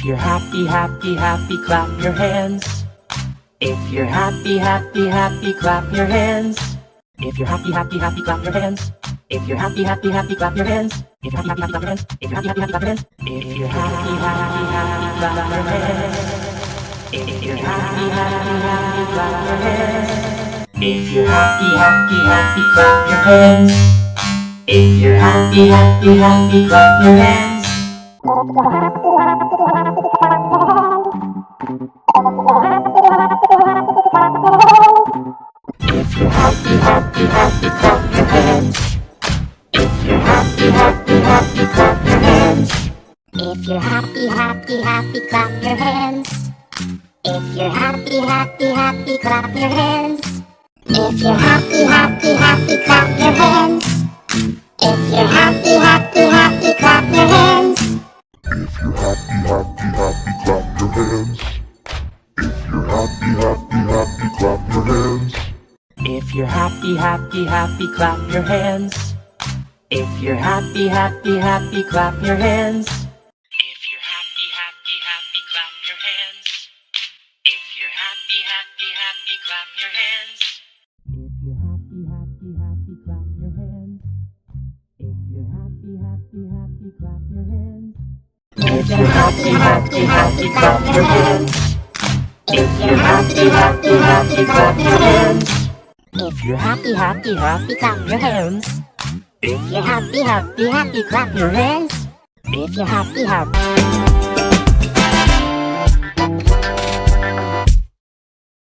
you're happy, happy, happy, clap your hands. If you're happy, happy, happy, clap your hands. If you're happy, happy, happy, clap your hands. If you're happy, happy, happy, clap your hands. If you're happy, happy, happy, clap your hands. If you're happy, happy, happy, clap your hands. If you're happy, happy, happy, clap your hands. If you're happy, happy, happy, clap your hands. If you're happy, happy, happy, clap your hands. If you're happy, happy, happy, clap your hands. If you're happy, happy, happy, clap your hands. If you're happy, happy, happy, clap your hands. If you're happy, happy, happy, clap your hands. If you're happy, happy, happy, clap your hands. If you're happy, happy, happy, clap your hands. If you're happy, happy, happy, clap your hands. If you're happy, happy, happy, clap your hands. If you're happy, happy, happy, clap your hands. If you're happy, happy, happy, clap your hands. If you're happy, happy, happy, clap your hands. If you're happy, happy, happy, clap your hands. If you're happy, happy, happy, clap your hands. If you're happy, happy, happy, clap your hands. If you're happy, happy, happy, clap your hands. If you're happy, happy, happy, clap your hands. If you're happy, happy, happy, clap your hands. If you're happy, happy, happy, clap your hands. If you're happy, happy, happy, clap your hands. If you're happy, happy.